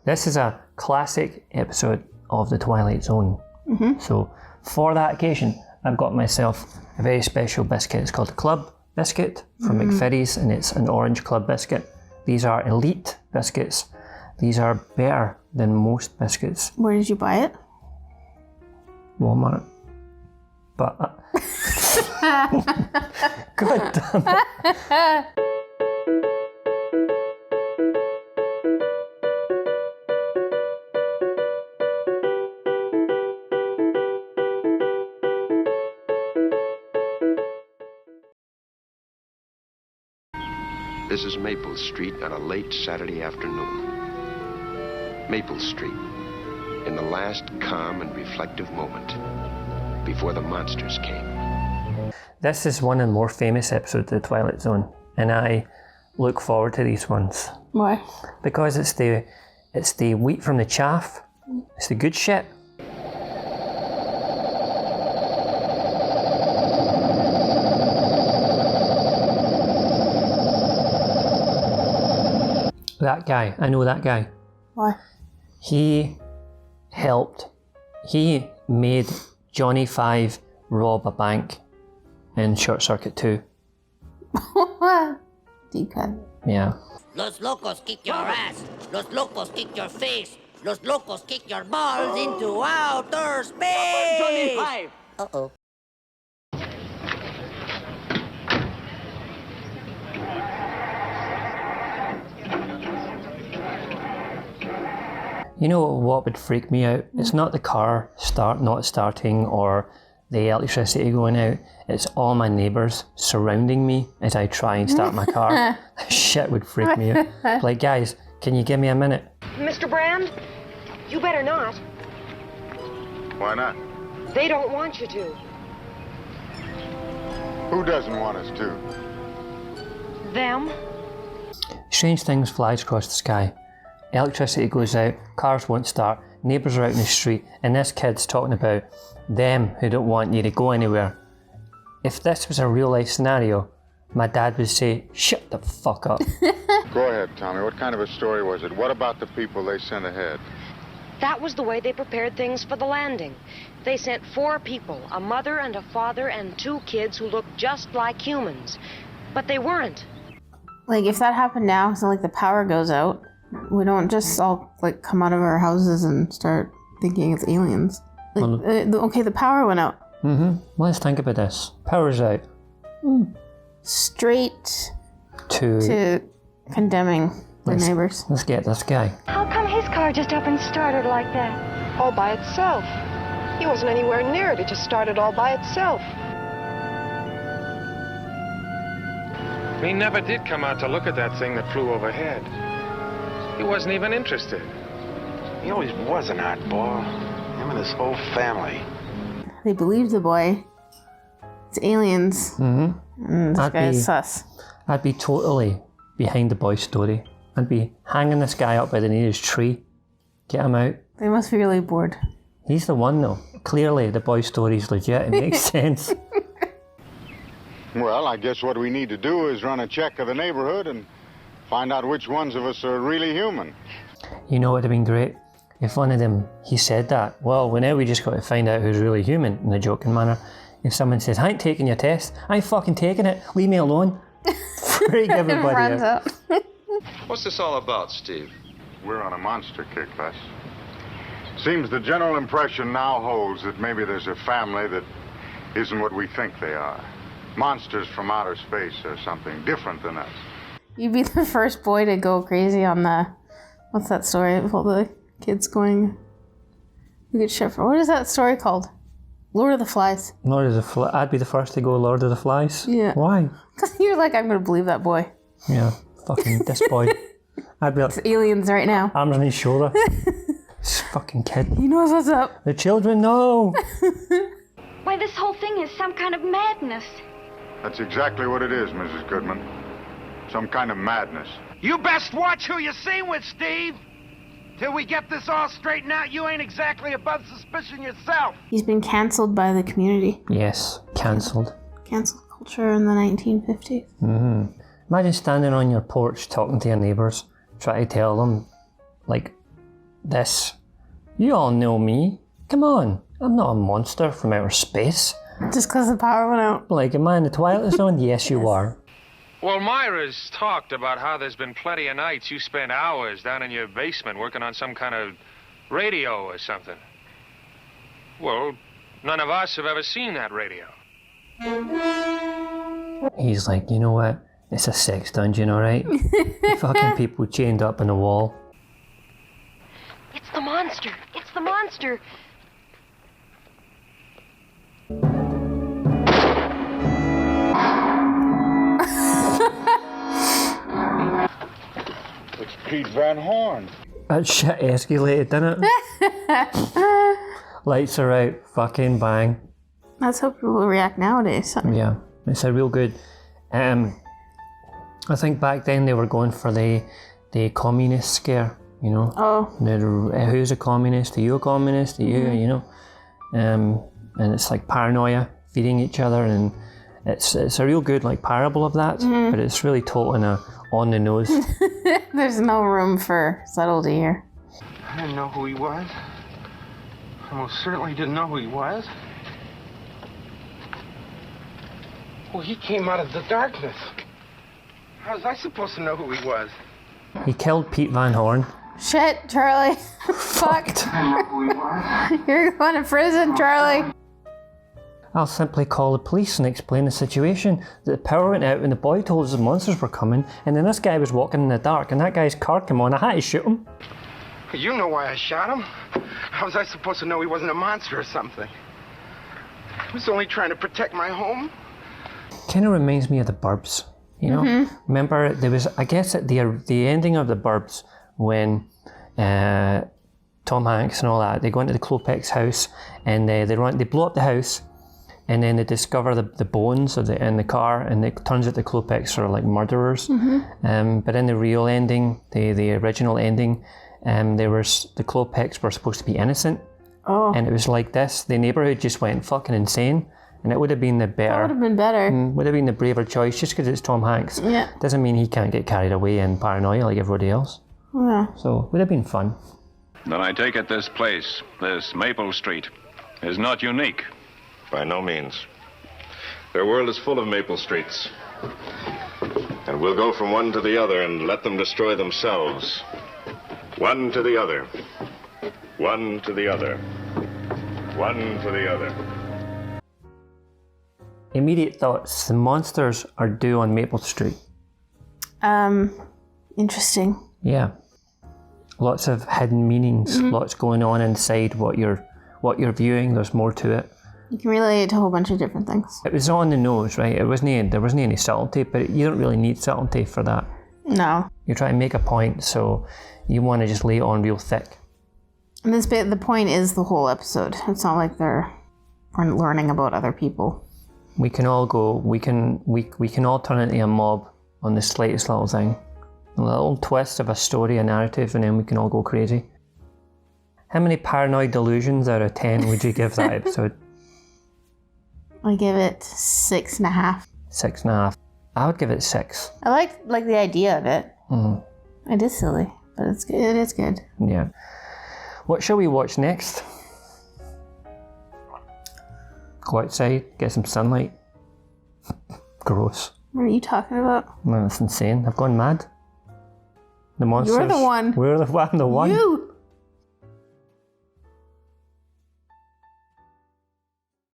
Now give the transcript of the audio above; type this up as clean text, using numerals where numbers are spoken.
This is a classic episode of the Twilight Zone. So for that occasion, I've got myself a very special biscuit. It's called a Club Biscuit from McFitty's, and it's an orange Club Biscuit. These are elite biscuits. These are better than most biscuits. Where did you buy it? Walmart. But... God damn it. This is Maple Street on a late Saturday afternoon. Maple Street, in the last calm and reflective moment before the monsters came. This is one of the more famous episodes of the Twilight Zone, and I look forward to these ones. Why? Because it's the wheat from the chaff. It's the good shit. That guy, I know that guy. Why? He made Johnny Five rob a bank in Short Circuit 2. Deep cut. Yeah. Los locos kick your ass. Los locos kick your face. Los locos kick your balls into outer space. Johnny Five. Uh-oh. You know what would freak me out? It's not the car not starting or the electricity going out. It's all my neighbours surrounding me as I try and start my car. That shit would freak me out. Like, guys, can you give me a minute? Mr. Brand, you better not. Why not? They don't want you to. Who doesn't want us to? Them? Strange things flies across the sky. Electricity goes out, cars won't start, neighbours are out in the street, and this kid's talking about them who don't want you to go anywhere. If this was a real life scenario, my dad would say, shut the fuck up. Go ahead, Tommy. What kind of a story was it? What about the people they sent ahead? That was the way they prepared things for the landing. They sent 4 people, a mother and a father and 2 kids who looked just like humans. But they weren't. Like, if that happened now, so like the power goes out, we don't just all like come out of our houses and start thinking it's aliens. Like, okay, the power went out. Let's think about this. Power's out. Straight To to condemning their neighbors. Let's get this guy. How come his car just up and started like that? All by itself. He wasn't anywhere near it. It just started all by itself. He never did come out to look at that thing that flew overhead. He wasn't even interested. He always was an oddball. Him and his whole family. They believe the boy. It's aliens. And this guy is sus. I'd be totally behind the boy's story. I'd be hanging this guy up by the nearest tree. Get him out. They must be really bored. He's the one though. Clearly the boy's story's legit. It makes sense. Well, I guess what we need to do is run a check of the neighborhood and find out which ones of us are really human. You know what would have been great? If one of them, he said that, well, now we just got to find out who's really human, in a joking manner. If someone says, I ain't taking your test, I ain't fucking taking it, leave me alone. Freak everybody Runs out. up. What's this all about, Steve? We're on a monster kick, Les. Seems the general impression now holds that maybe there's a family that isn't what we think they are. Monsters from outer space or something different than us. You'd be the first boy to go crazy on the... What's that story of all the kids going... We get shit for... What is that story called? Lord of the Flies. Lord of the Flies. I'd be the first to go Lord of the Flies. Yeah. Why? Because you're like, I'm going to believe that boy. Yeah, fucking this boy. I'd be like, It's aliens right now. arms on his shoulder. This fucking kid. He knows what's up. The children know. Why, this whole thing is some kind of madness. That's exactly what it is, Mrs. Goodman. Some kind of madness. You best watch who you're seen with, Steve. Till we get this all straightened out, you ain't exactly above suspicion yourself. He's been cancelled by the community. Yes, cancelled. Cancel culture in the 1950s. Imagine standing on your porch talking to your neighbours, trying to tell them, like, this. You all know me. Come on, I'm not a monster from outer space. Just because the power went out. Like, am I in the Twilight Zone? Yes, you are. Well, Myra's talked about how there's been plenty of nights you spent hours down in your basement working on some kind of radio or something. Well, none of us have ever seen that radio. He's like, you know what? It's a sex dungeon, alright? Fucking people chained up on the wall. It's the monster. It's the monster. It's Pete Van Horn. That shit escalated, didn't it? Lights are out, fucking bang. That's how people react nowadays. Yeah, it's a real good. I think back then they were going for the communist scare, you know. Oh. Who's a communist? Are you a communist? Are you, you know? And it's like paranoia, feeding each other, and it's a real good like parable of that, but it's really told in a on the nose. There's no room for subtlety here. I didn't know who he was. I most certainly didn't know who he was. Well, he came out of the darkness. How was I supposed to know who he was? He killed Pete Van Horn. Shit, Charlie. Fucked. You're going to prison, Charlie. I'll simply call the police and explain the situation. The power went out and the boy told us the monsters were coming, and then this guy was walking in the dark and that guy's car came on. I had to shoot him. You know why I shot him. How was I supposed to know he wasn't a monster or something? I was only trying to protect my home. Kind of reminds me of the Burbs, you know? Remember, there was, I guess, at the ending of the Burbs when Tom Hanks and all that, they go into the Klopek's house and they blow up the house, and then they discover the bones in the car, and it turns out the Klopeks are like murderers. But in the real ending, the original ending, the Klopeks were supposed to be innocent. Oh. And it was like this. The neighborhood just went fucking insane. And it would have been the better. That would have been better. Would have been the braver choice, just because it's Tom Hanks. Yeah. Doesn't mean he can't get carried away in paranoia like everybody else. Yeah. So, would have been fun. Then I take it this place, this Maple Street, is not unique. By no means. Their world is full of Maple Streets. And we'll go from one to the other and let them destroy themselves. One to the other. One to the other. One to the other. Immediate thoughts. The monsters are due on Maple Street. Interesting. Yeah. Lots of hidden meanings. Lots going on inside what you're viewing. There's more to it. You can relate it to a whole bunch of different things. It was on the nose, right? There wasn't any subtlety, but you don't really need subtlety for that. No. You're trying to make a point, so you want to just lay it on real thick. And the point is the whole episode. It's not like we're learning about other people. We can all go. We can all turn into a mob on the slightest little thing, a little twist of a story, a narrative, and then we can all go crazy. How many paranoid delusions out of 10 would you give that episode? I give it 6.5. 6.5. I would give it 6. I like the idea of it. It is silly, but it's good. It is good. Yeah. What shall we watch next? Go outside, get some sunlight. Gross. What are you talking about? No, that's insane. I've gone mad. The monsters. You're the one. I'm the one. You.